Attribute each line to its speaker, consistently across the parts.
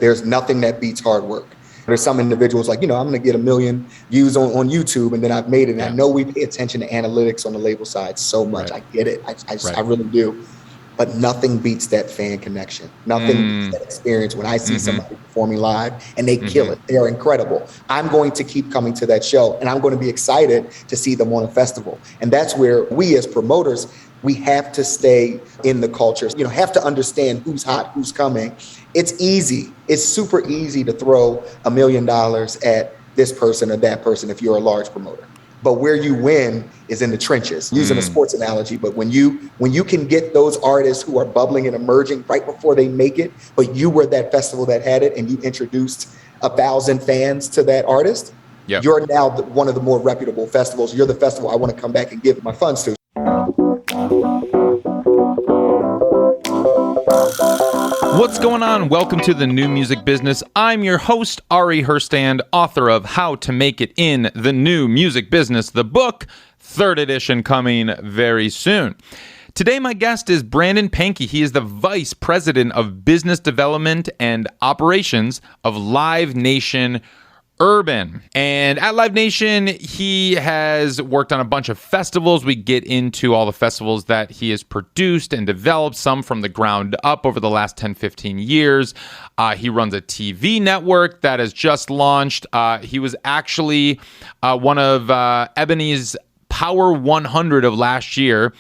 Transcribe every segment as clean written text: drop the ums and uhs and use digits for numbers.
Speaker 1: There's nothing that beats hard work. There's some individuals like, I'm going to get 1 million views on YouTube and then I've made it. And I know we pay attention to analytics on the label side so much. I get it. I really do. But nothing beats that fan connection. Nothing beats that experience when I see somebody performing live and they kill it. They are incredible. I'm going to keep coming to that show and I'm going to be excited to see them on a festival. And that's where we as promoters, we have to stay in the culture, have to understand who's hot, who's coming. It's easy. It's super easy to throw $1 million at this person or that person if you're a large promoter. But where you win is in the trenches, using a sports analogy. But when you can get those artists who are bubbling and emerging right before they make it, but you were that festival that had it and you introduced 1,000 fans to that artist, you're now one of the more reputable festivals. You're the festival I want to come back and give my funds to.
Speaker 2: What's going on? Welcome to the New Music Business. I'm your host, Ari Herstand, author of How to Make It in the New Music Business, the book, 3rd edition coming very soon. Today, my guest is Brandon Pankey. He is the Vice President of Business Development and Operations of Live Nation Urban. And at Live Nation, he has worked on a bunch of festivals. We get into all the festivals that he has produced and developed, some from the ground up over the last 10, 15 years. He runs a TV network that has just launched. He was actually one of Ebony's Power 100 of last year.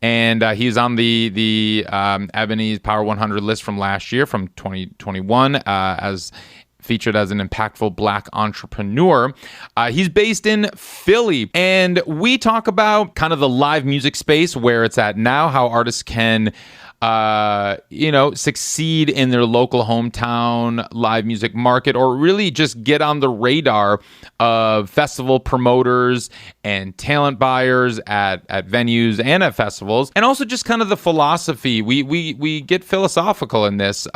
Speaker 2: And he's on the Ebony's Power 100 list from last year, from 2021, as featured as an impactful Black entrepreneur. He's based in Philly, and we talk about kind of the live music space, where it's at now, how artists can succeed in their local hometown live music market, or really just get on the radar of festival promoters and talent buyers at venues and at festivals. And also just kind of the philosophy. We get philosophical in this,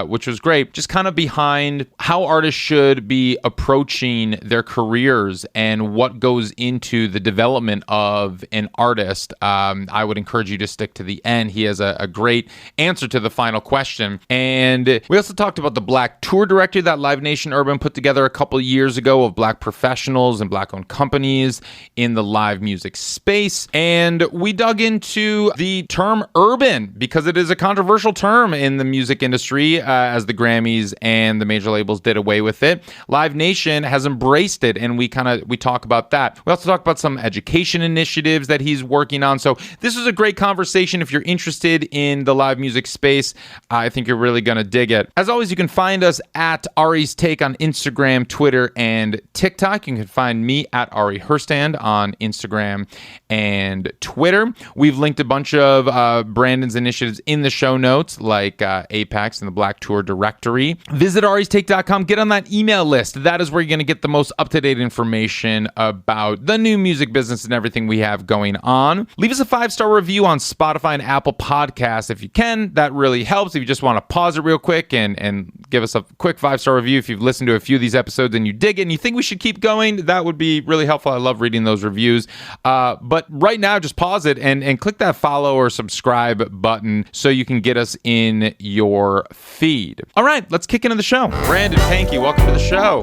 Speaker 2: which was great. Just kind of behind how artists should be approaching their careers and what goes into the development of an artist. I would encourage you to stick to the end. He has a great answer to the final question. And we also talked about the Black tour directory that Live Nation Urban put together a couple years ago of Black professionals and Black-owned companies in the live music space. And we dug into the term urban because it is a controversial term in the music industry, as the Grammys and the major labels did away with it. Live Nation has embraced it, and we talk about that. We also talk about some education initiatives that he's working on. So this was a great conversation. If you're interested in the live music space, I think you're really going to dig it. As always, you can find us at Ari's Take on Instagram, Twitter, and TikTok. You can find me at Ari Herstand on Instagram and Twitter. We've linked a bunch of Brandon's initiatives in the show notes, like Apex and the Black Tour Directory. Visit aristake.com. Get on that email list. That is where you're going to get the most up-to-date information about the new music business and everything we have going on. Leave us a 5-star review on Spotify and Apple Podcasts if you can. That really helps. If you just want to pause it real quick and give us a quick 5-star review if you've listened to a few of these episodes and you dig it and you think we should keep going, that would be really helpful. I love reading those reviews. But right now, just pause it and click that follow or subscribe button so you can get us in your feed. All right, let's kick into the show. Brandon Pankey, welcome to the show.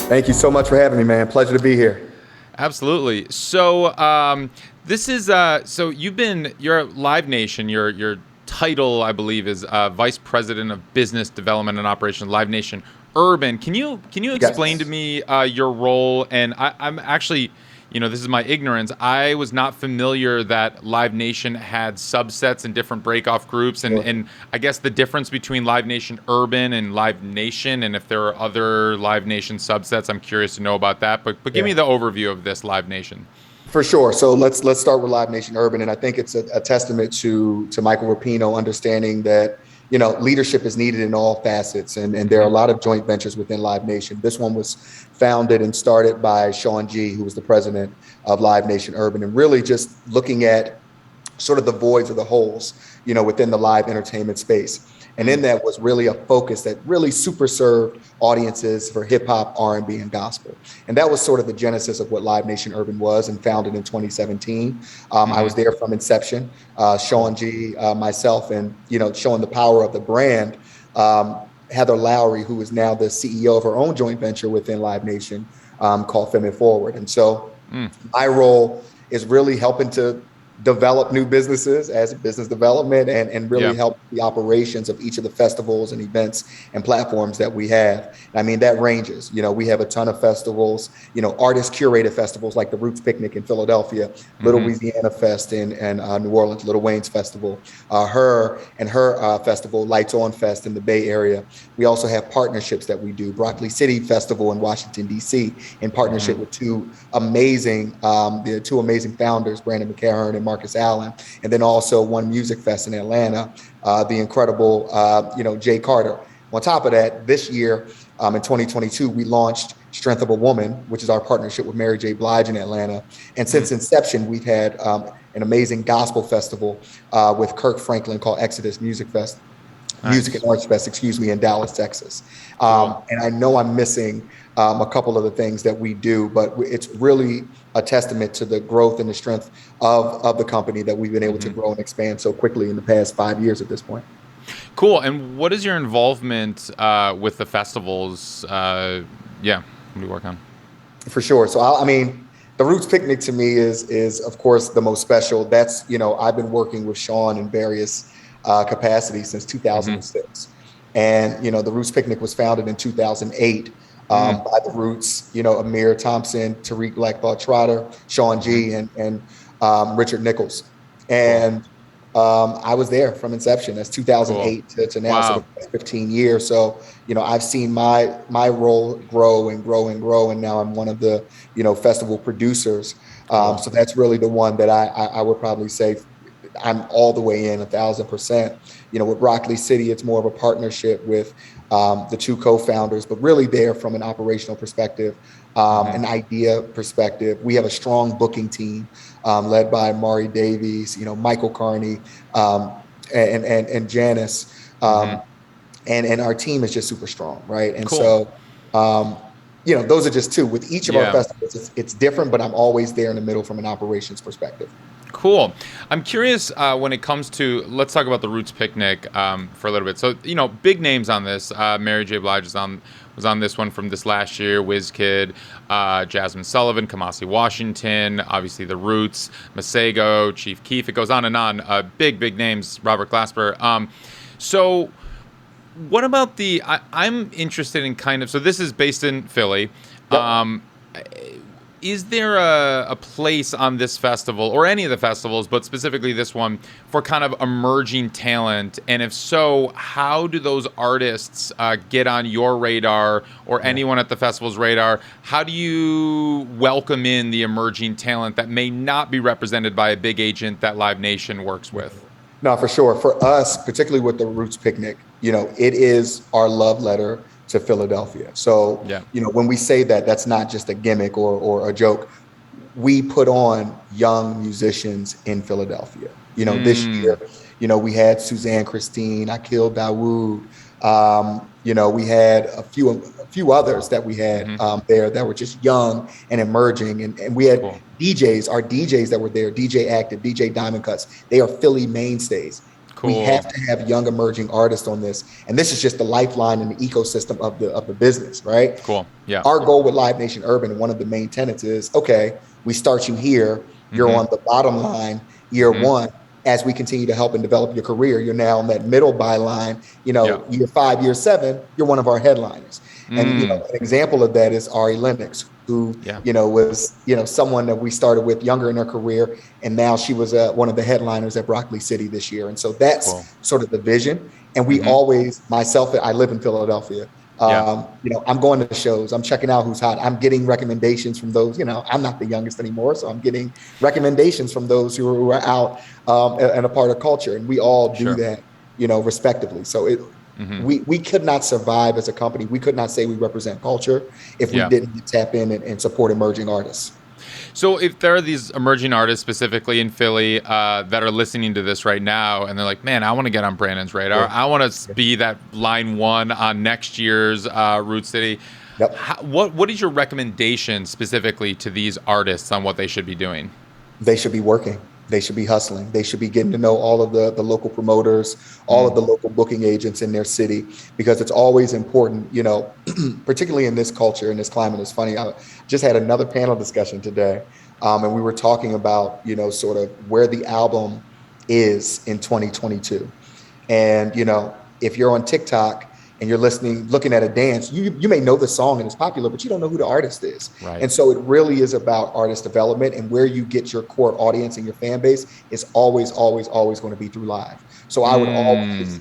Speaker 1: Thank you so much for having me, man. Pleasure to be here.
Speaker 2: Absolutely. So this is so you're at Live Nation. Your title, I believe, is Vice President of Business Development and Operations, Live Nation Urban. Can you explain to me your role? And I'm actually, this is my ignorance. I was not familiar that Live Nation had subsets and different break-off groups, and I guess the difference between Live Nation Urban and Live Nation, and if there are other Live Nation subsets, I'm curious to know about that. But give me the overview of this Live Nation.
Speaker 1: For sure. So let's start with Live Nation Urban, and I think it's a testament to Michael Rapino understanding that leadership is needed in all facets, and there are a lot of joint ventures within Live Nation. This one was founded and started by Sean G., who was the president of Live Nation Urban, and really just looking at sort of the voids or the holes, within the live entertainment space. And in that was really a focus that really super served audiences for hip hop, R&B, and gospel. And that was sort of the genesis of what Live Nation Urban was, and founded in 2017. I was there from inception, Sean G., myself, and, showing the power of the brand, Heather Lowry, who is now the CEO of her own joint venture within Live Nation, called Femin Forward. And so my role is really helping to develop new businesses as business development and really help the operations of each of the festivals and events and platforms that we have. I mean, that ranges. We have a ton of festivals, artist curated festivals like the Roots Picnic in Philadelphia, Little Louisiana Fest in New Orleans, Little Wayne's Festival, her festival, Lights On Fest in the Bay Area. We also have partnerships that we do, Broccoli City Festival in Washington, D.C., in partnership with two amazing founders, Brandon Pankey and Marcus Allen, and then also One Music Fest in Atlanta, the incredible, Jay Carter. On top of that, this year, in 2022, we launched Strength of a Woman, which is our partnership with Mary J. Blige in Atlanta. And since inception, we've had an amazing gospel festival with Kirk Franklin called Exodus Music Fest. Nice. Music and Arts Fest, in Dallas, Texas. And I know I'm missing a couple of the things that we do, but it's really a testament to the growth and the strength of the company that we've been able to grow and expand so quickly in the past 5 years at this point.
Speaker 2: Cool. And what is your involvement with the festivals? What do you work on? For
Speaker 1: sure. So, the Roots Picnic to me is of course the most special. That's, I've been working with Sean in various capacity since 2006. And, the Roots Picnic was founded in 2008 by the Roots, Amir Thompson, Tariq Black Thought Trotter, Sean G, and Richard Nichols. And I was there from inception. That's 2008 to now, so 15 years. So, I've seen my role grow and grow and grow. And now I'm one of the, festival producers. So that's really the one that I would probably say I'm all the way in 1,000%. With Broccoli City, it's more of a partnership with the two co-founders, but really there from an operational perspective, an idea perspective. We have a strong booking team led by Mari Davies, Michael Carney, and Janice. And our team is just super strong, right? And so, those are just two. With each of our festivals, it's different, but I'm always there in the middle from an operations perspective.
Speaker 2: Cool. I'm curious when it comes to, let's talk about the Roots Picnic for a little bit. So, big names on this. Mary J. Blige was on this one from this last year. WizKid, Jasmine Sullivan, Kamasi Washington, obviously the Roots, Masego, Chief Keef. It goes on and on. Big names. Robert Glasper. So, what about I'm interested in kind of. So this is based in Philly. Yep. Is there a place on this festival, or any of the festivals, but specifically this one, for kind of emerging talent? And if so, how do those artists get on your radar or anyone at the festival's radar? How do you welcome in the emerging talent that may not be represented by a big agent that Live Nation works with?
Speaker 1: No, for sure. For us, particularly with the Roots Picnic, it is our love letter to Philadelphia. So, when we say that, that's not just a gimmick or a joke. We put on young musicians in Philadelphia. This year, we had Suzanne Christine, Akil Dawood. We had a few others that we had there that were just young and emerging. And we had DJs, our DJs that were there, DJ Active, DJ Diamond Cuts. They are Philly mainstays. We have to have young emerging artists on this. And this is just the lifeline and the ecosystem of the business, right?
Speaker 2: Cool. Yeah.
Speaker 1: Our goal with Live Nation Urban, and one of the main tenets is, okay, we start you here. You're on the bottom line, year one. As we continue to help and develop your career, you're now on that middle byline, year 5, year 7, you're one of our headliners. And, an example of that is Ari Lennox, who, was, someone that we started with younger in her career. And now she was one of the headliners at Broccoli City this year. And so that's sort of the vision. And we always, I live in Philadelphia. I'm going to the shows. I'm checking out who's hot. I'm getting recommendations from those, I'm not the youngest anymore. So I'm getting recommendations from those who are out and a part of culture. And we all do that, respectively. So we could not survive as a company. We could not say we represent culture if we didn't tap in and support emerging artists.
Speaker 2: So if there are these emerging artists specifically in Philly that are listening to this right now and they're like, man, I want to get on Brandon's radar. I want to be that line one on next year's Root City. What is your recommendation specifically to these artists on what they should be doing?
Speaker 1: They should be working. They should be hustling. They should be getting to know all of the local promoters, all of the local booking agents in their city, because it's always important, particularly in this culture, in this climate. It's funny. I just had another panel discussion today, and we were talking about, sort of where the album is in 2022. And, if you're on TikTok and you're looking at a dance, you may know the song and it's popular, but you don't know who the artist is.
Speaker 2: Right.
Speaker 1: And so it really is about artist development, and where you get your core audience and your fan base is always, always, always going to be through live. So I would always,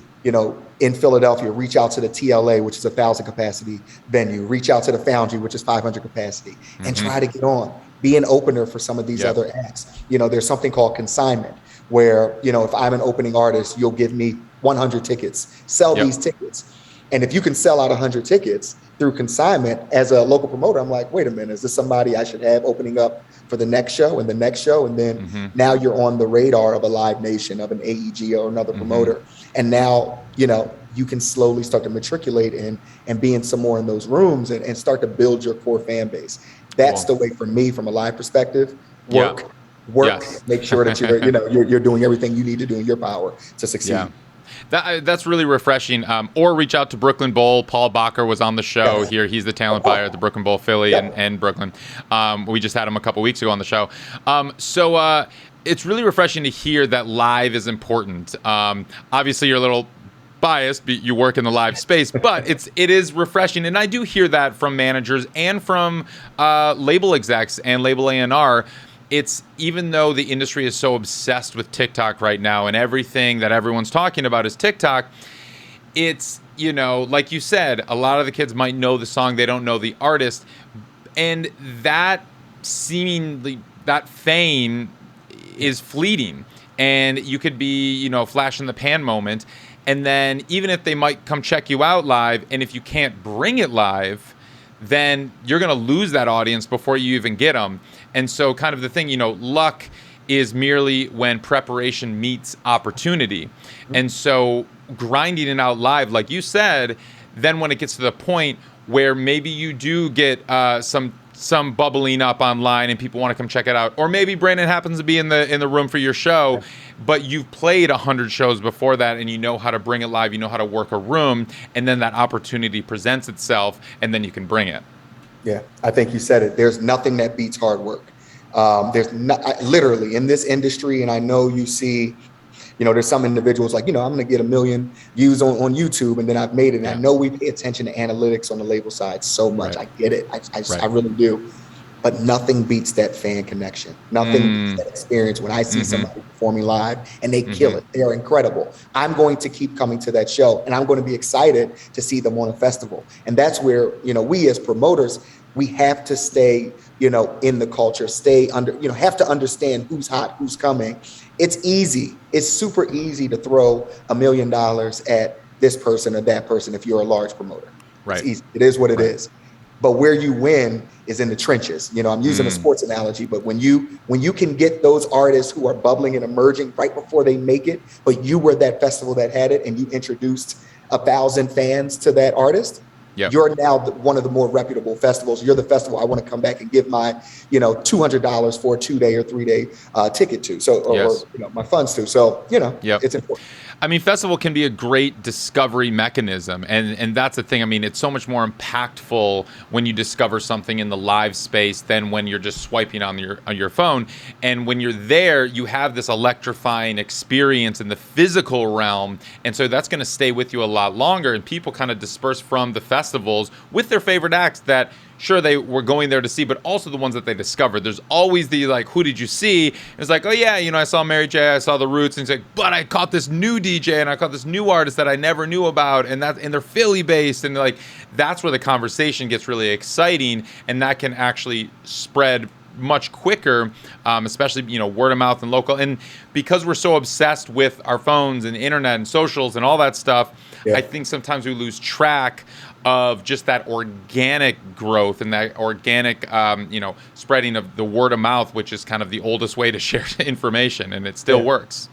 Speaker 1: in Philadelphia, reach out to the TLA, which is 1,000 capacity venue, reach out to the Foundry, which is 500 capacity, and try to get on, be an opener for some of these other acts. There's something called consignment, where, if I'm an opening artist, you'll give me 100 tickets, sell these tickets. And if you can sell out 100 tickets through consignment as a local promoter, I'm like, wait a minute, is this somebody I should have opening up for the next show and the next show? And then now you're on the radar of a Live Nation, of an AEG or another promoter. And now, you can slowly start to matriculate and be in some more in those rooms and start to build your core fan base. That's the way for me, from a live perspective. Work, make sure that you're doing everything you need to do in your power to succeed.
Speaker 2: Yeah. That's really refreshing. Or reach out to Brooklyn Bowl. Paul Bacher was on the show here. He's the talent buyer at the Brooklyn Bowl, Philly and Brooklyn. We just had him a couple weeks ago on the show. So it's really refreshing to hear that live is important. Obviously, you're a little biased. You work in the live space, but it is refreshing. And I do hear that from managers and from label execs and label A&R. It's, even though the industry is so obsessed with TikTok right now and everything that everyone's talking about is TikTok, it's, like you said, a lot of the kids might know the song, they don't know the artist. And that that fame is fleeting. And you could be, flash in the pan moment. And then even if they might come check you out live, and if you can't bring it live, then you're going to lose that audience before you even get them. And so kind of the thing, luck is merely when preparation meets opportunity. And so grinding it out live, like you said, then when it gets to the point where maybe you do get some bubbling up online and people want to come check it out, or maybe Brandon happens to be in the room for your show, but you've played 100 shows before that and you know how to bring it live, you know how to work a room, and then that opportunity presents itself and then you can bring it.
Speaker 1: Yeah, I think you said it. There's nothing that beats hard work. Literally in this industry, and I know you see, there's some individuals like, I'm going to get 1 million views on YouTube, and then I've made it. And I know we pay attention to analytics on the label side so much. I get it. I really do. But nothing beats that fan connection. Nothing beats that experience when I see somebody performing live and they kill it. They are incredible. I'm going to keep coming to that show, and I'm going to be excited to see them on a festival. And that's where, we as promoters, we have to stay, in the culture, have to understand who's hot, who's coming. It's easy. It's super easy to throw $1 million at this person or that person if you're a large promoter.
Speaker 2: Right.
Speaker 1: It's easy. It is what it is. But where you win is in the trenches. I'm using a sports analogy, but when you can get those artists who are bubbling and emerging right before they make it, but you were that festival that had it and you introduced 1,000 fans to that artist, you're now one of the more reputable festivals. You're the festival I want to come back and give my, $200 for a 2-day or 3-day ticket to. So, or my funds to. So, it's important.
Speaker 2: I mean, festival can be a great discovery mechanism, and that's the thing. I mean, it's so much more impactful when you discover something in the live space than when you're just swiping on your phone. And when you're there, you have this electrifying experience in the physical realm, and so that's going to stay with you a lot longer. And people kind of disperse from the festivals with their favorite acts that, sure, they were going there to see, but also the ones that they discovered. There's always the, like, who did you see? It's like, oh, yeah, I saw Mary J., I saw The Roots, and it's like, but I caught this new DJ, and I caught this new artist that I never knew about, and they're Philly-based, and like, that's where the conversation gets really exciting, and that can actually spread much quicker, especially, word of mouth and local. And because we're so obsessed with our phones and internet and socials and all that stuff, I think sometimes we lose track of just that organic growth and that organic, spreading of the word of mouth, which is kind of the oldest way to share information, and it still works.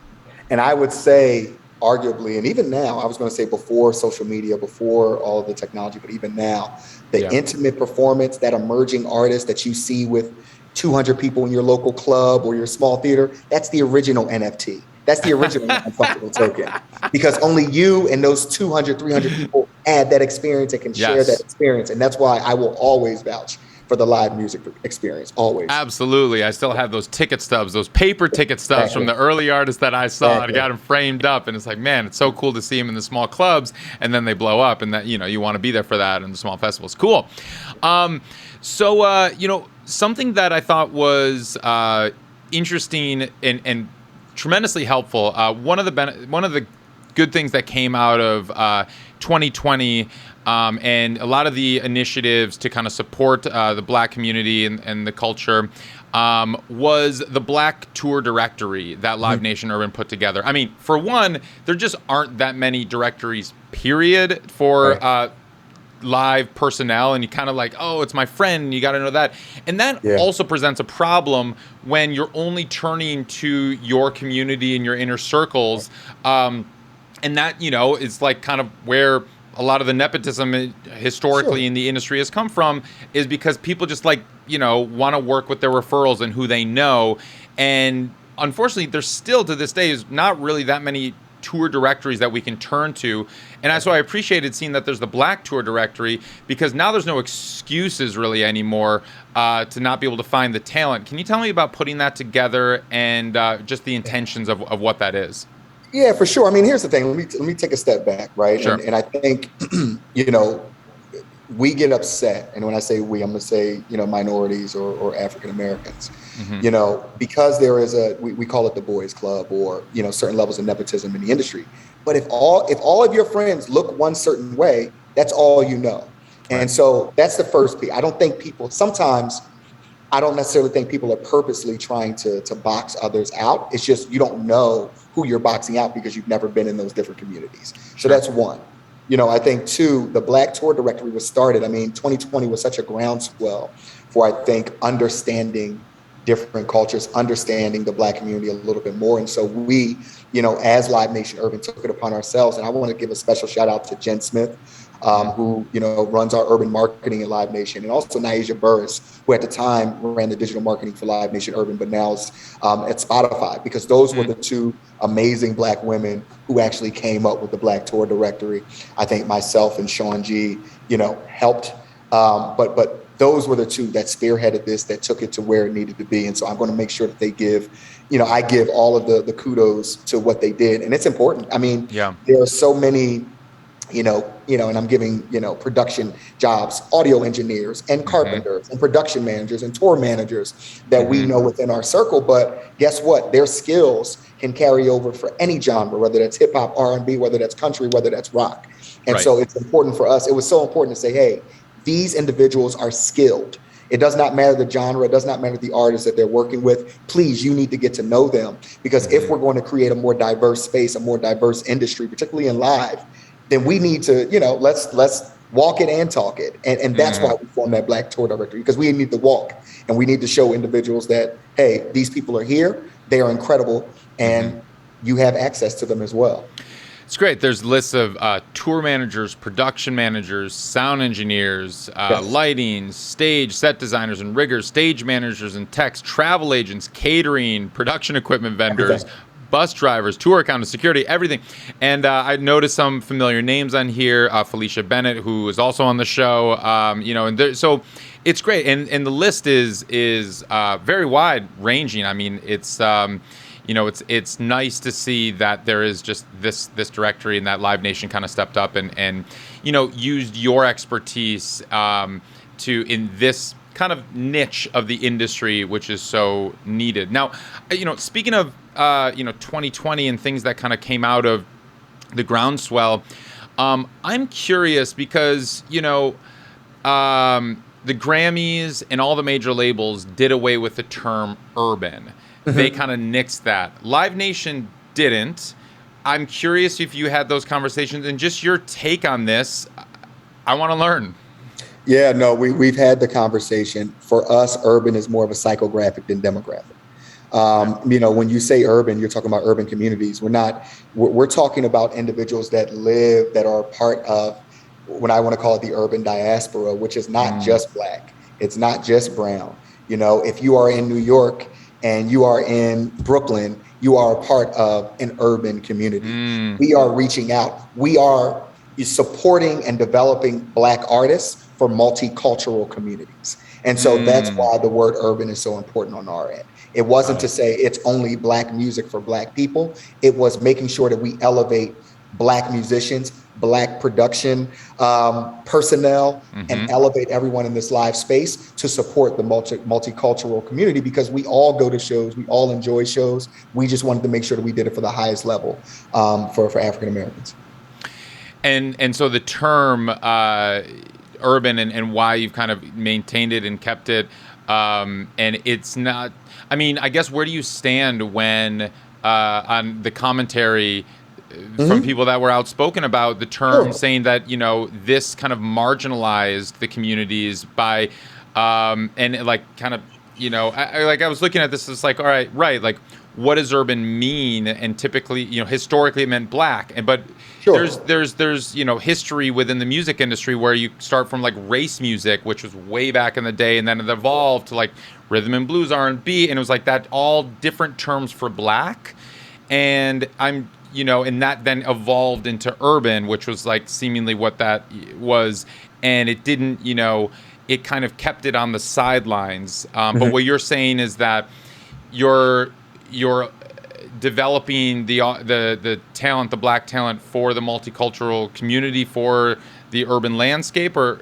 Speaker 1: And I would say, arguably, and even now, I was going to say before social media, before all of the technology, but even now, the intimate performance, that emerging artist that you see with 200 people in your local club or your small theater, that's the original NFT. That's the original non-fungible token, because only you and those 200, 300 people had that experience and can share that experience. And that's why I will always vouch for the live music experience, always.
Speaker 2: Absolutely. I still have those ticket stubs, those paper ticket stubs from the early artists that I saw. I got them framed up, and it's like, man, it's so cool to see them in the small clubs, and then they blow up, and that, you know, you want to be there for that in the small festivals. Cool. You know, something that I thought was interesting and tremendously helpful. One of the good things that came out of 2020 and a lot of the initiatives to kind of support the Black community and the culture was the Black Tour Directory that Live Nation Urban put together. I mean, for one, there just aren't that many directories, period, for live personnel, and you kind of like, oh, it's my friend, you got to know that. And that also presents a problem when you're only turning to your community and your inner circles. And that, you know, is like kind of where a lot of the nepotism historically in the industry has come from, is because people just like, you know, want to work with their referrals and who they know. And unfortunately, there's still to this day is not really that many tour directories that we can turn to. And that's why I appreciated seeing that there's the Black Tour Directory, because now there's no excuses really anymore to not be able to find the talent. Can you tell me about putting that together and just the intentions of what that is?
Speaker 1: Yeah, for sure. I mean, here's the thing. Let me take a step back, right?
Speaker 2: Sure.
Speaker 1: And I think, you know, we get upset. And when I say we, I'm going to say, you know, minorities or African Americans, you know, because there is we call it the boys club, or, you know, certain levels of nepotism in the industry. But if all of your friends look one certain way, that's all you know. And so that's the first piece. I don't necessarily think people are purposely trying to box others out. It's just you don't know who you're boxing out because you've never been in those different communities. So that's one. You know, I think two, the Black Tour Directory was started. I mean, 2020 was such a groundswell for, I think, understanding different cultures, understanding the Black community a little bit more. And so we, you know, as Live Nation Urban, took it upon ourselves. And I want to give a special shout out to Jen Smith, who, you know, runs our urban marketing at Live Nation, and also Naisha Burris, who at the time ran the digital marketing for Live Nation Urban, but now is at Spotify, because those were the two amazing Black women who actually came up with the Black Tour Directory. I think myself and Sean G, you know, helped, but those were the two that spearheaded this, that took it to where it needed to be. And so I'm going to make sure that they give, you know, I give all of the kudos to what they did. And it's important. I mean, there are so many, you know, and I'm giving, you know, production jobs, audio engineers and carpenters and production managers and tour managers that we know within our circle. But guess what? Their skills can carry over for any genre, whether that's hip hop, R&B, whether that's country, whether that's rock. And so it's important for us. It was so important to say, hey, these individuals are skilled. It does not matter the genre. It does not matter the artist that they're working with. Please, you need to get to know them, because if we're going to create a more diverse space, a more diverse industry, particularly in live, then we need to, you know, let's walk it and talk it. And that's why we formed that Black Tour Directory, because we need to walk and we need to show individuals that, hey, these people are here, they are incredible, and you have access to them as well.
Speaker 2: It's great. There's lists of tour managers, production managers, sound engineers, lighting, stage, set designers and riggers, stage managers and techs, travel agents, catering, production equipment vendors, bus drivers, tour accountants, security, everything. And I noticed some familiar names on here. Felicia Bennett, who is also on the show. You know, and so it's great. And the list is very wide ranging. I mean, it's you know, it's nice to see that there is just this directory, and that Live Nation kind of stepped up and you know, used your expertise to in this kind of niche of the industry, which is so needed. Now, you know, speaking of you know, 2020 and things that kind of came out of the groundswell, I'm curious because, you know, the Grammys and all the major labels did away with the term urban. They kind of nixed that. Live Nation didn't. I'm curious if you had those conversations and just your take on this. I want to learn.
Speaker 1: Yeah, no, we've had the conversation. For us, urban is more of a psychographic than demographic. When you say urban, you're talking about urban communities. We're talking about individuals that live, that are part of what I want to call it the urban diaspora, which is not just Black. It's not just brown. If you are in New York and you are in Brooklyn, you are a part of an urban community. We are reaching out. We are supporting and developing Black artists for multicultural communities. And so that's why the word urban is so important on our end. It wasn't to say it's only Black music for Black people. It was making sure that we elevate Black musicians, Black production personnel, and elevate everyone in this live space to support the multicultural community, because we all go to shows, we all enjoy shows. We just wanted to make sure that we did it for the highest level for African Americans.
Speaker 2: And so the term urban and why you've kind of maintained it and kept it, and it's not, I mean, I guess where do you stand when on the commentary from people that were outspoken about the term, saying that, this kind of marginalized the communities by, and like kind of, I was looking at this, it's like, all right, like, what does urban mean? And typically, historically it meant Black, but there's history within the music industry where you start from like race music, which was way back in the day, and then it evolved to like rhythm and blues, R&B, and it was like that, all different terms for Black. And and that then evolved into urban, which was like seemingly what that was, and it didn't, it kind of kept it on the sidelines. But what you're saying is that you're developing the talent, the Black talent for the multicultural community, for the urban landscape, or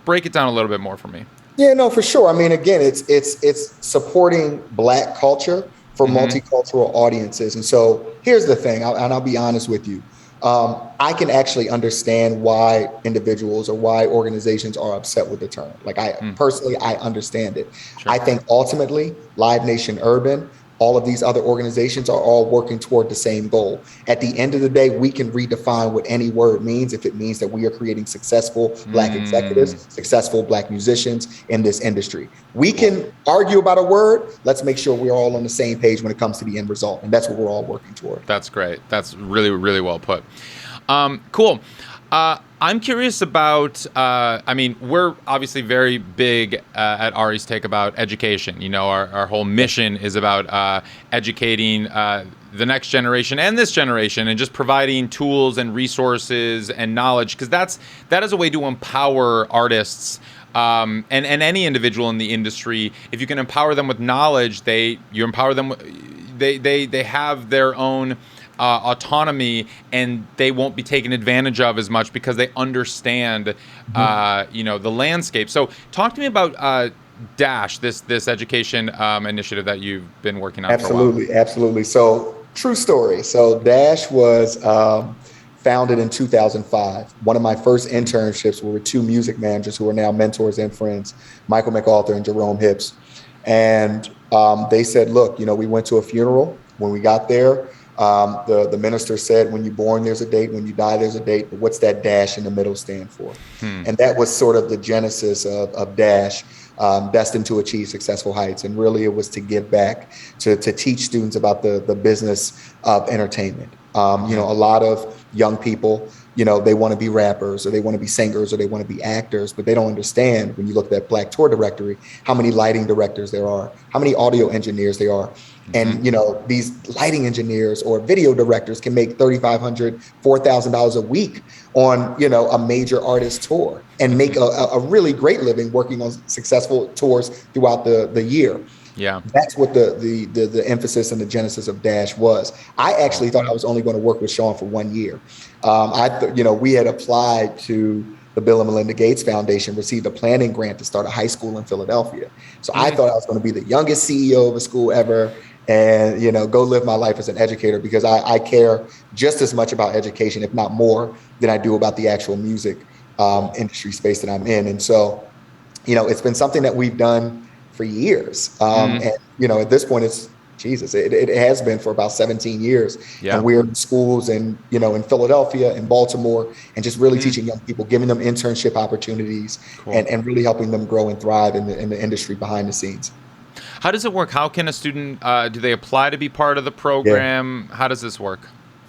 Speaker 2: break it down a little bit more for me.
Speaker 1: Yeah, no, for sure. I mean, again, it's supporting Black culture for multicultural audiences. And so here's the thing, and I'll be honest with you. I can actually understand why individuals or why organizations are upset with the term. Like personally, I understand it. Sure. I think ultimately Live Nation Urban, all of these other organizations are all working toward the same goal. At the end of the day, we can redefine what any word means if it means that we are creating successful Black executives, successful Black musicians in this industry. We can argue about a word. Let's make sure we're all on the same page when it comes to the end result. And that's what we're all working toward.
Speaker 2: That's great. That's really, really well put. Cool. I'm curious about, we're obviously very big at Ari's Take about education. Our whole mission is about educating the next generation and this generation, and just providing tools and resources and knowledge, because that is a way to empower artists and any individual in the industry. If you can empower them with knowledge, you empower them. They have their own autonomy, and they won't be taken advantage of as much because they understand, the landscape. So talk to me about Dash, this education initiative that you've been working on for a while.
Speaker 1: Absolutely. So true story. So Dash was founded in 2005. One of my first internships were with two music managers who are now mentors and friends, Michael McAlter and Jerome Hips. And they said, look, we went to a funeral. When we got there, the minister said, when you're born, there's a date. When you die, there's a date. But what's that dash in the middle stand for? And that was sort of the genesis of Dash, Destined to Achieve Successful Heights. And really, it was to give back, to teach students about the business of entertainment. A lot of young people, they want to be rappers, or they want to be singers, or they want to be actors, but they don't understand, when you look at that Black tour directory, how many lighting directors there are, how many audio engineers there are. And, these lighting engineers or video directors can make $3,500, $4,000 a week on, a major artist tour, and make a really great living working on successful tours throughout the year.
Speaker 2: Yeah,
Speaker 1: that's what the emphasis and the genesis of Dash was. I actually thought I was only going to work with Sean for 1 year. We had applied to the Bill and Melinda Gates Foundation, received a planning grant to start a high school in Philadelphia. So I thought I was going to be the youngest CEO of a school ever, and go live my life as an educator, because I care just as much about education, if not more, than I do about the actual music industry space that I'm in. And so, it's been something that we've done for years. And, at this point, it has been for about 17 years. Yeah. And we're in schools and, in Philadelphia and Baltimore, and just really teaching young people, giving them internship opportunities, and really helping them grow and thrive in the industry behind the scenes.
Speaker 2: How does it work? How can a student, do they apply to be part of the program? How does this work?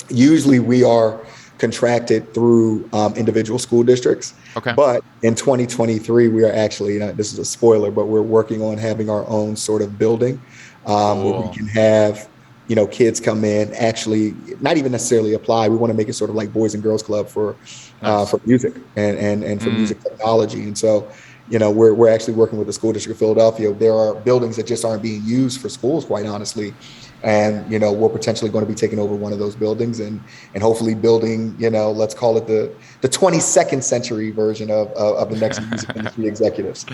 Speaker 1: Usually we are contracted through individual school districts.
Speaker 2: Okay.
Speaker 1: But in 2023, we are actually, this is a spoiler, but we're working on having our own sort of building where we can have, kids come in, actually not even necessarily apply. We want to make it sort of like Boys and Girls Club for music and for music technology. And so, we're actually working with the school district of Philadelphia. There are buildings that just aren't being used for schools, quite honestly. And, we're potentially going to be taking over one of those buildings and hopefully building, let's call it the 22nd century version of the next music industry executives.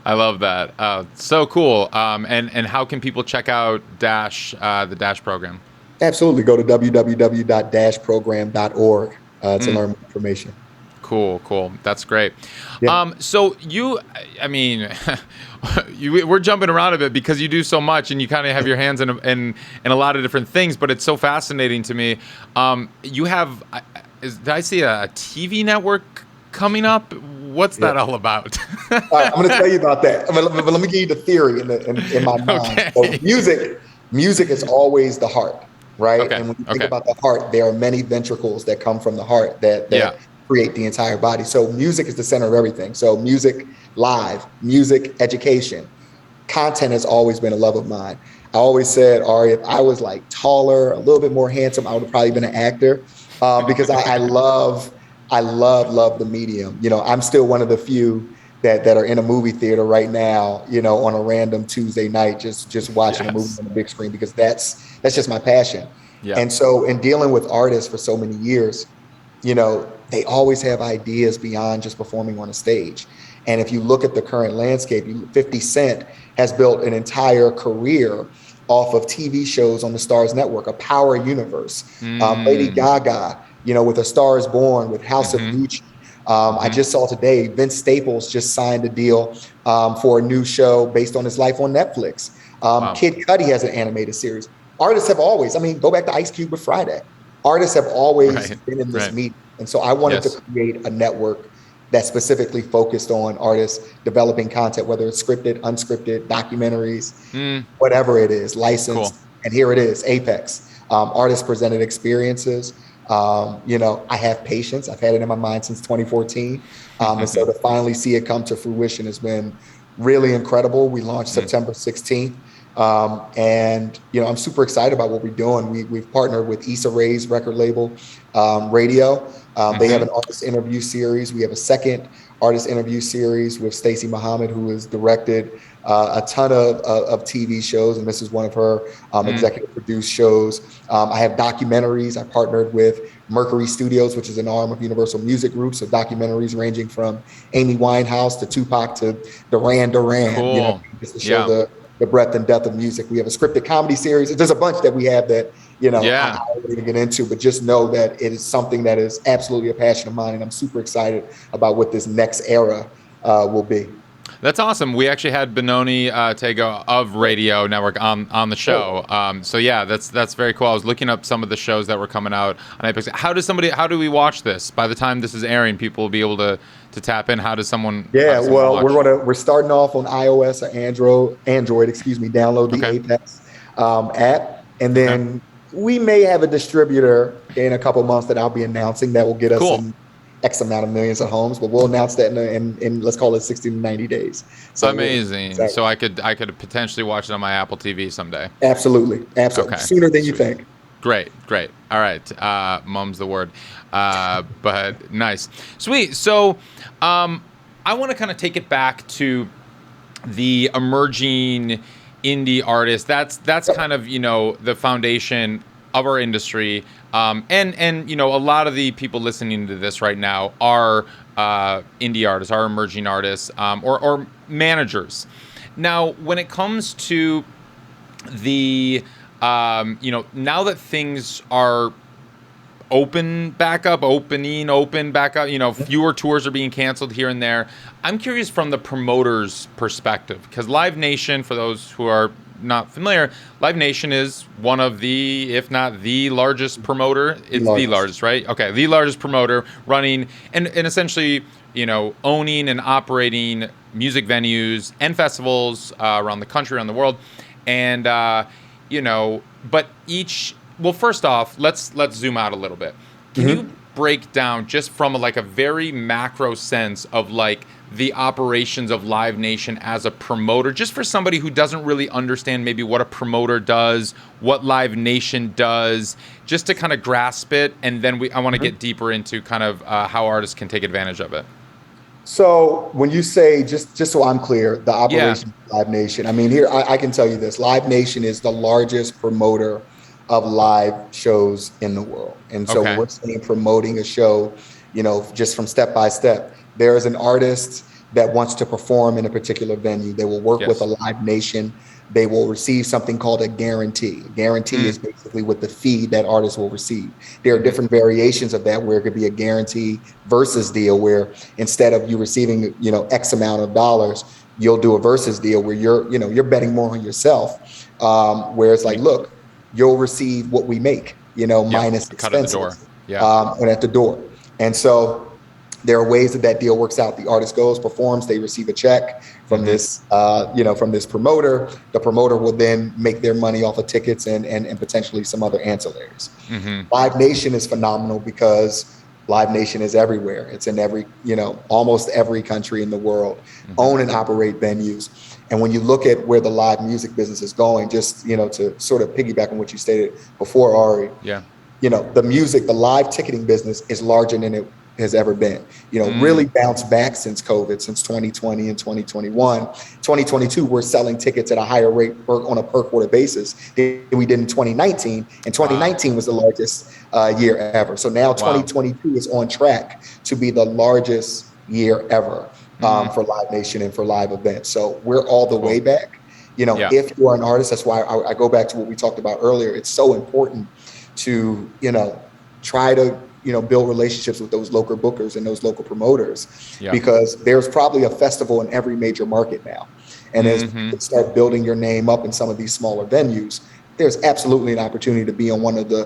Speaker 2: I love that. So cool. And how can people check out the Dash program? Absolutely.
Speaker 1: Go to www.dashprogram.org to learn more information.
Speaker 2: Cool. That's great. Yeah. So we're jumping around a bit because you do so much and you kind of have your hands in a lot of different things, but it's so fascinating to me. You have, did I see a TV network coming up? What's that all about?
Speaker 1: I'm going to tell you about that. But let me give you the theory in my mind.
Speaker 2: Okay.
Speaker 1: So music is always the heart, right? Okay. And when you think about the heart, there are many ventricles that come from the heart that create the entire body. So music is the center of everything. So music live, music education, content has always been a love of mine. I always said, Ari, if I was like taller, a little bit more handsome, I would have probably been an actor because I love the medium. I'm still one of the few that are in a movie theater right now, on a random Tuesday night, just watching a movie on the big screen because that's just my passion. Yeah. And so in dealing with artists for so many years, they always have ideas beyond just performing on a stage. And if you look at the current landscape, 50 Cent has built an entire career off of TV shows on the Starz Network, a power universe. Lady Gaga, with A Star Is Born, with House of Gucci. I just saw today, Vince Staples just signed a deal for a new show based on his life on Netflix. Kid Cudi has an animated series. Artists have always, go back to Ice Cube with Friday. Artists have always been in this medium. And so I wanted to create a network that specifically focused on artists developing content, whether it's scripted, unscripted, documentaries, whatever it is, licensed. Cool. And here it is, Apex. Artist presented experiences. I have patience. I've had it in my mind since 2014. And so to finally see it come to fruition has been really incredible. We launched September 16th. And I'm super excited about what we're doing. We've partnered with Issa Rae's record label, Radio. They have an artist interview series. We have a second artist interview series with Stacey Muhammad, who has directed a ton of TV shows, and this is one of her executive produced shows. I have documentaries. I partnered with Mercury Studios, which is an arm of Universal Music Group. So documentaries ranging from Amy Winehouse to Tupac to Duran Duran,
Speaker 2: cool.
Speaker 1: Just to show the breadth and depth of music. We have a scripted comedy series. There's a bunch that we have that, I'm not going to get into, but just know that it is something that is absolutely a passion of mine. And I'm super excited about what this next era will be.
Speaker 2: That's awesome. We actually had Benoni Tego of Radio Network on the show. So yeah, that's very cool. I was looking up some of the shows that were coming out on Apex. How do we watch this? By the time this is airing, people will be able to tap in. How does someone? Yeah,
Speaker 1: well, we're starting off on iOS or Android. Download the Apex app, and then we may have a distributor in a couple months that I'll be announcing that will get us in X amount of millions of homes, but we'll announce that in let's call it 60 to 90 days. So
Speaker 2: amazing. So I could potentially watch it on my Apple TV someday.
Speaker 1: Absolutely. Okay. Sooner than you think.
Speaker 2: Great. All right. Mum's the word. But nice. Sweet. So I want to kind of take it back to the emerging indie artists. That's kind of, the foundation of our industry. And a lot of the people listening to this right now are indie artists, are emerging artists, or managers. Now, when it comes to the, now that things are open back up, fewer tours are being canceled here and there. I'm curious from the promoter's perspective, because Live Nation, for those who are not familiar, Live Nation is one of the, if not the largest promoter. It's the largest, right? Okay, the largest promoter running and essentially owning and operating music venues and festivals around the country, around the world, and but well, first off, let's zoom out a little bit. Can you break down just from a very macro sense of the operations of Live Nation as a promoter, just for somebody who doesn't really understand maybe what a promoter does, what Live Nation does, just to kind of grasp it, and then I want to get deeper into kind of how artists can take advantage of it.
Speaker 1: So when you say, just so I'm clear, the operation of Live Nation, I mean, here, I can tell you this: Live Nation is the largest promoter of live shows in the world. And so we're saying promoting a show, just from step by step. There is an artist that wants to perform in a particular venue. They will work with a Live Nation. They will receive something called a guarantee. A guarantee is basically with the fee that artist will receive. There are different variations of that, where it could be a guarantee versus deal, where instead of you receiving, X amount of dollars, you'll do a versus deal where you're betting more on yourself. Where it's like, look, you'll receive what we make, minus expenses. And at the door. And so there are ways that deal works out. The artist goes, performs, they receive a check from this, from this promoter. The promoter will then make their money off of tickets and potentially some other ancillaries. Live Nation is phenomenal because Live Nation is everywhere. It's in every, almost every country in the world, own and operate venues. And when you look at where the live music business is going, just, to sort of piggyback on what you stated before, Ari, the live ticketing business is larger than it has ever been, really bounced back since COVID, since 2020 and 2021. 2022, we're selling tickets at a higher rate on a per quarter basis than we did in 2019. And 2019 was the largest year ever. So now 2022 is on track to be the largest year ever for Live Nation and for live events. So we're all the way back. If you are an artist, that's why I go back to what we talked about earlier. It's so important to, try to build relationships with those local bookers and those local promoters, because there's probably a festival in every major market now. And as you start building your name up in some of these smaller venues, there's absolutely an opportunity to be on one of the,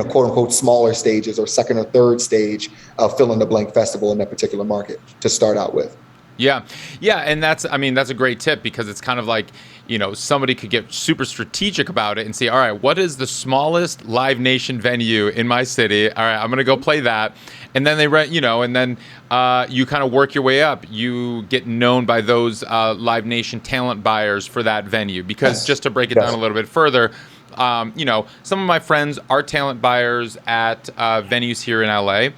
Speaker 1: quote unquote, smaller stages or second or third stage of fill in the blank festival in that particular market to start out with.
Speaker 2: Yeah. And that's a great tip, because it's kind of like, somebody could get super strategic about it and say, all right, what is the smallest Live Nation venue in my city? All right, I'm going to go play that. And then they rent, and then you kind of work your way up. You get known by those Live Nation talent buyers for that venue, because just to break it down a little bit further, some of my friends are talent buyers at venues here in LA,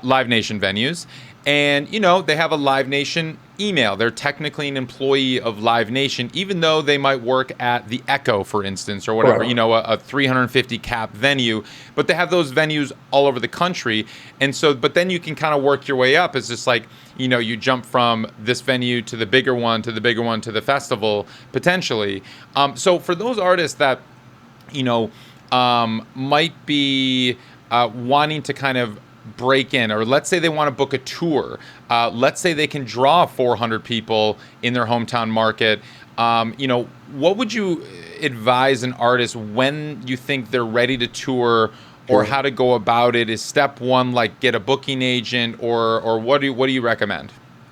Speaker 2: Live Nation venues. And, they have a Live Nation email. They're technically an employee of Live Nation, even though they might work at the Echo, for instance, or whatever, a 350 cap venue. But they have those venues all over the country. And so, but then you can kind of work your way up. It's just like, you jump from this venue to the bigger one, to the bigger one, to the festival, potentially. So for those artists that, might be wanting to kind of break in, or let's say they want to book a tour, let's say they can draw 400 people in their hometown market, what would you advise an artist when you think they're ready to tour, or how to go about it? Is step one get a booking agent, or what do you recommend?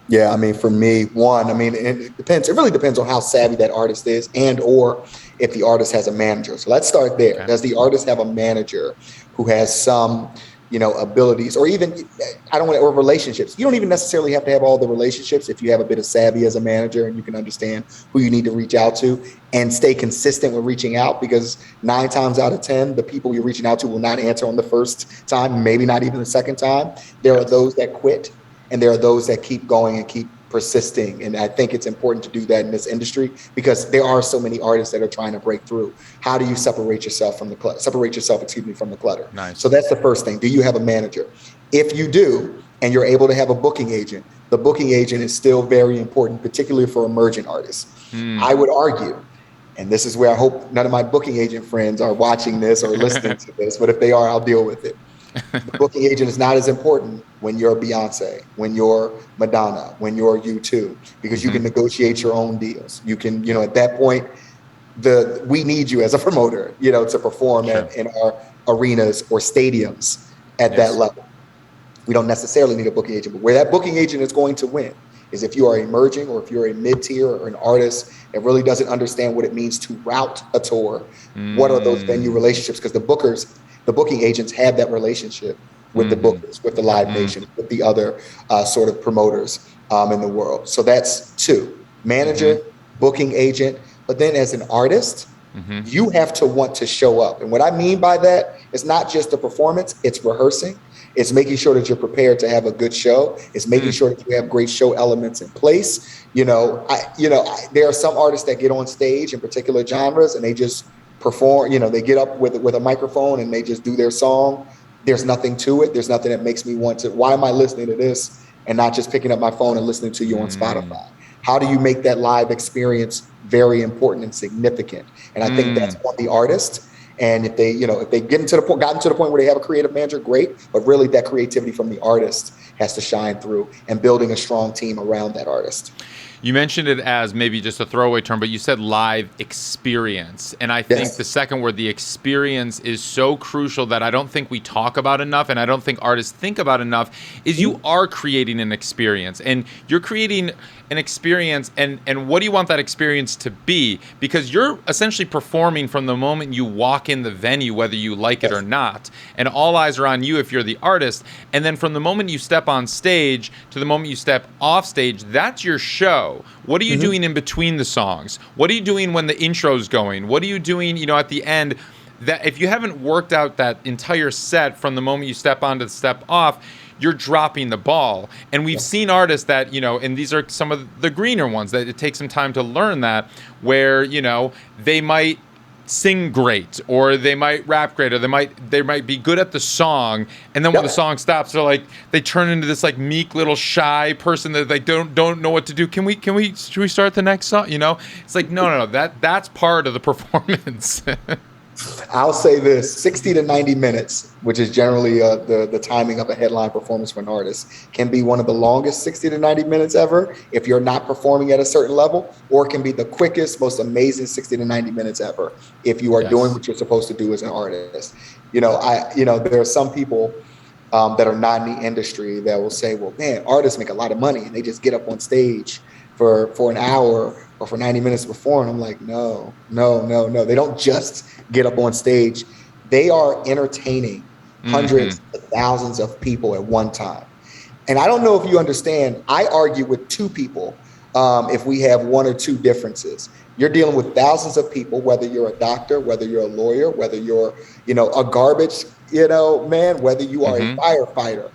Speaker 1: Yeah, for me, it depends. It really depends on how savvy that artist is, and or if the artist has a manager. So let's start there. Does the artist have a manager who has some abilities, or even, or relationships? You don't even necessarily have to have all the relationships if you have a bit of savvy as a manager and you can understand who you need to reach out to and stay consistent with reaching out, because 9 times out of 10, the people you're reaching out to will not answer on the first time, maybe not even the second time. There are those that quit, and there are those that keep going and keep persisting. And I think it's important to do that in this industry, because there are so many artists that are trying to break through. How do you separate yourself from the clutter? From the clutter.
Speaker 2: Nice.
Speaker 1: So that's the first thing. Do you have a manager? If you do, and you're able to have a booking agent, the booking agent is still very important, particularly for emerging artists. I would argue, and this is where I hope none of my booking agent friends are watching this or listening to this, but if they are, I'll deal with it. The booking agent is not as important when you're Beyonce, when you're Madonna, when you're U2, because you can negotiate your own deals. You can, at that point, we need you as a promoter, to perform in our arenas or stadiums at that level. We don't necessarily need a booking agent, but where that booking agent is going to win is if you are emerging or if you're a mid-tier or an artist that really doesn't understand what it means to route a tour. What are those venue relationships? Because the booking agents have that relationship with the bookers, with the Live Nation, with the other sort of promoters in the world. So that's two: manager, booking agent. But then as an artist, you have to want to show up. And what I mean by that is not just the performance, it's rehearsing. It's making sure that you're prepared to have a good show. It's making sure that you have great show elements in place. There are some artists that get on stage in particular genres and they just perform, they get up with a microphone and they just do their song. There's nothing to it. There's nothing that makes me want to, why am I listening to this and not just picking up my phone and listening to you on Spotify? How do you make that live experience very important and significant? And I think that's on the artist. And if they gotten to the point where they have a creative manager, great. But really that creativity from the artist has to shine through and building a strong team around that artist.
Speaker 2: You mentioned it as maybe just a throwaway term, but you said live experience. And I think the second word, the experience, is so crucial that I don't think we talk about enough, and I don't think artists think about enough, is you are creating an experience. And you're creating an experience, and what do you want that experience to be? Because you're essentially performing from the moment you walk in the venue, whether you like it or not. And all eyes are on you if you're the artist. And then from the moment you step on stage to the moment you step off stage, that's your show. What are you doing in between the songs? What are you doing when the intro's going? What are you doing, at the end? That if you haven't worked out that entire set from the moment you step on to the step off, you're dropping the ball. And we've seen artists that, and these are some of the greener ones, that it takes some time to learn that, where, they might sing great, or they might rap great, or they might be good at the song, and then when the song stops, they turn into this meek little shy person that they don't know what to do. Should we start the next song? It's no, that's part of the performance.
Speaker 1: I'll say this: 60 to 90 minutes, which is generally the timing of a headline performance for an artist, can be one of the longest 60 to 90 minutes ever if you're not performing at a certain level, or it can be the quickest, most amazing 60 to 90 minutes ever if you are doing what you're supposed to do as an artist. There are some people that are not in the industry that will say, well, man, artists make a lot of money and they just get up on stage for an hour or for 90 minutes before. And I'm like, no. They don't just get up on stage. They are entertaining hundreds of thousands of people at one time. And I don't know if you understand, I argue with two people if we have one or two differences. You're dealing with thousands of people, whether you're a doctor, whether you're a lawyer, whether you're, a garbage, man, whether you are a firefighter.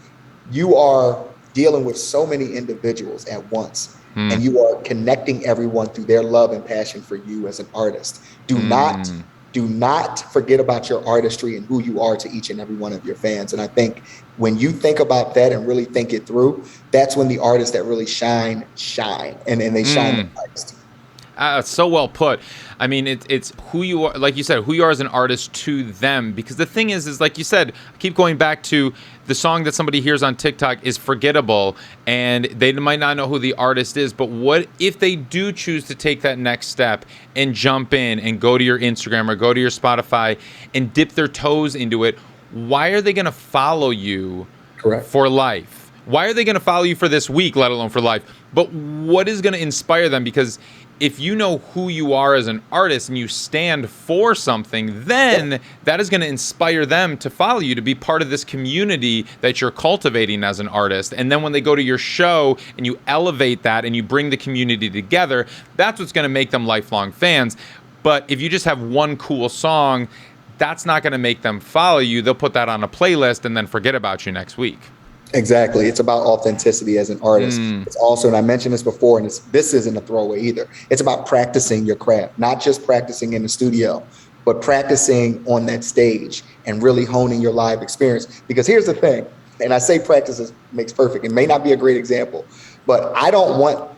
Speaker 1: You are dealing with so many individuals at once. And you are connecting everyone through their love and passion for you as an artist. Do not forget about your artistry and who you are to each and every one of your fans. And I think when you think about that and really think it through, that's when the artists that really shine, and they shine the brightest.
Speaker 2: So well put. I mean, it's who you are, like you said, who you are as an artist to them. Because the thing is like you said, I keep going back to the song that somebody hears on TikTok is forgettable, and they might not know who the artist is. But what if they do choose to take that next step and jump in and go to your Instagram or go to your Spotify and dip their toes into it? Why are they going to follow you for life? Why are they going to follow you for this week, let alone for life? But what is going to inspire them? Because if you know who you are as an artist and you stand for something, then that is going to inspire them to follow you, to be part of this community that you're cultivating as an artist. And then when they go to your show and you elevate that and you bring the community together, that's what's going to make them lifelong fans. But if you just have one cool song, that's not going to make them follow you. They'll put that on a playlist and then forget about you next week.
Speaker 1: Exactly. It's about authenticity as an artist. It's also, and I mentioned this before, and this isn't a throwaway either. It's about practicing your craft, not just practicing in the studio, but practicing on that stage and really honing your live experience. Because here's the thing, and I say practice makes perfect. It may not be a great example, but I don't want,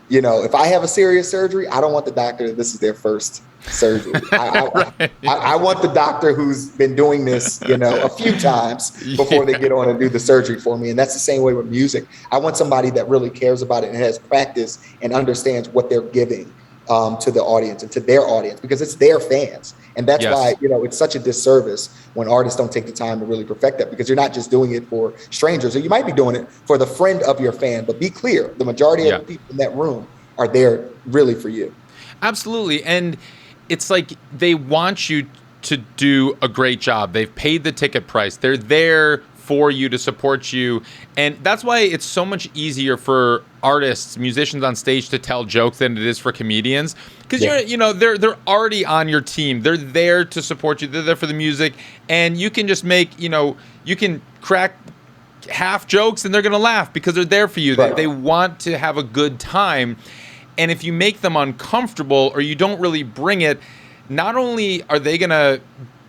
Speaker 1: if I have a serious surgery, I don't want the doctor that this is their first surgery. I want the doctor who's been doing this, a few times before they get on and do the surgery for me. And that's the same way with music. I want somebody that really cares about it and has practice and understands what they're giving to the audience and to their audience, because it's their fans. And that's why, it's such a disservice when artists don't take the time to really perfect that, because you're not just doing it for strangers, or you might be doing it for the friend of your fan. But be clear, the majority of the people in that room are there really for you.
Speaker 2: Absolutely. And it's like they want you to do a great job. They've paid the ticket price. They're there for you, to support you. And that's why it's so much easier for artists, musicians on stage to tell jokes than it is for comedians. Because they're already on your team. They're there to support you. They're there for the music. And you can just make, you can crack half jokes and they're going to laugh because they're there for you. Right. They want to have a good time. And if you make them uncomfortable or you don't really bring it, not only are they going to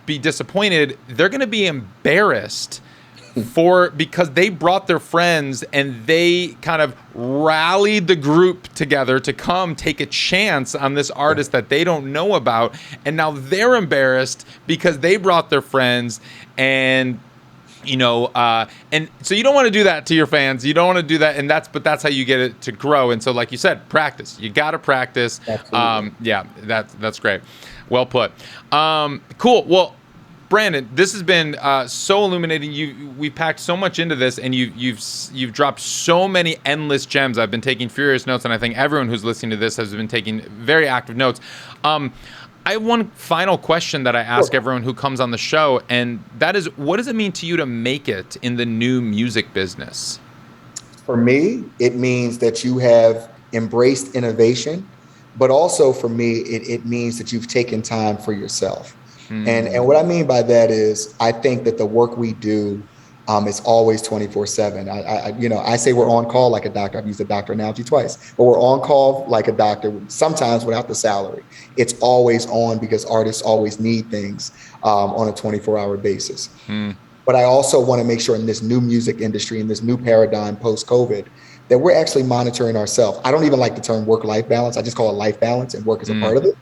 Speaker 2: be disappointed, they're going to be embarrassed because they brought their friends and they kind of rallied the group together to come take a chance on this artist that they don't know about. And now they're embarrassed because they brought their friends, and and so you don't want to do that to your fans. You don't want to do that. And that's how you get it to grow. And so, like you said, practice. You got to practice. That's great. Well put. Cool. Well, Brandon, this has been so illuminating. We packed so much into this, and you've dropped so many endless gems. I've been taking furious notes, and I think everyone who's listening to this has been taking very active notes. I have one final question that I ask everyone who comes on the show, and that is, what does it mean to you to make it in the new music business?
Speaker 1: For me, it means that you have embraced innovation, but also for me, it means that you've taken time for yourself. And what I mean by that is, I think that the work we do is always 24/7. I say we're on call like a doctor. I've used the doctor analogy twice, but we're on call like a doctor, sometimes without the salary. It's always on because artists always need things on a 24-hour basis. But I also want to make sure in this new music industry, in this new paradigm post-COVID, that we're actually monitoring ourselves. I don't even like the term work-life balance. I just call it life balance, and work is a part of it.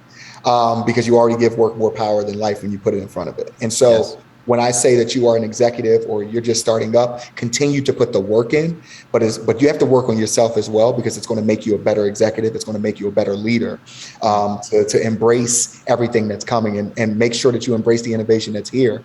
Speaker 1: Because you already give work more power than life when you put it in front of it. And so when I say that you are an executive or you're just starting up, continue to put the work in, but you have to work on yourself as well, because it's going to make you a better executive. It's going to make you a better leader, to embrace everything that's coming and make sure that you embrace the innovation that's here,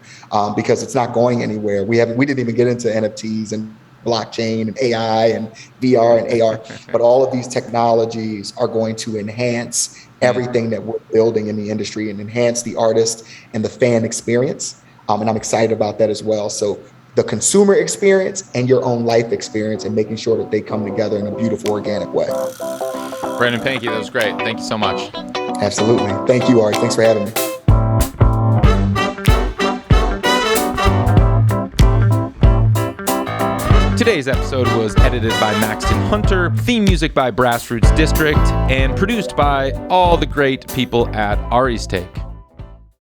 Speaker 1: because it's not going anywhere. We didn't even get into NFTs and blockchain and AI and VR and AR, but all of these technologies are going to enhance everything that we're building in the industry and enhance the artist and the fan experience. And I'm excited about that as well. So the consumer experience and your own life experience, and making sure that they come together in a beautiful, organic way.
Speaker 2: Brandon Pankey, that was great. Thank you so much.
Speaker 1: Absolutely. Thank you, Ari. Thanks for having me.
Speaker 2: Today's episode was edited by Maxton Hunter, theme music by Grassroots District, and produced by all the great people at Ari's Take.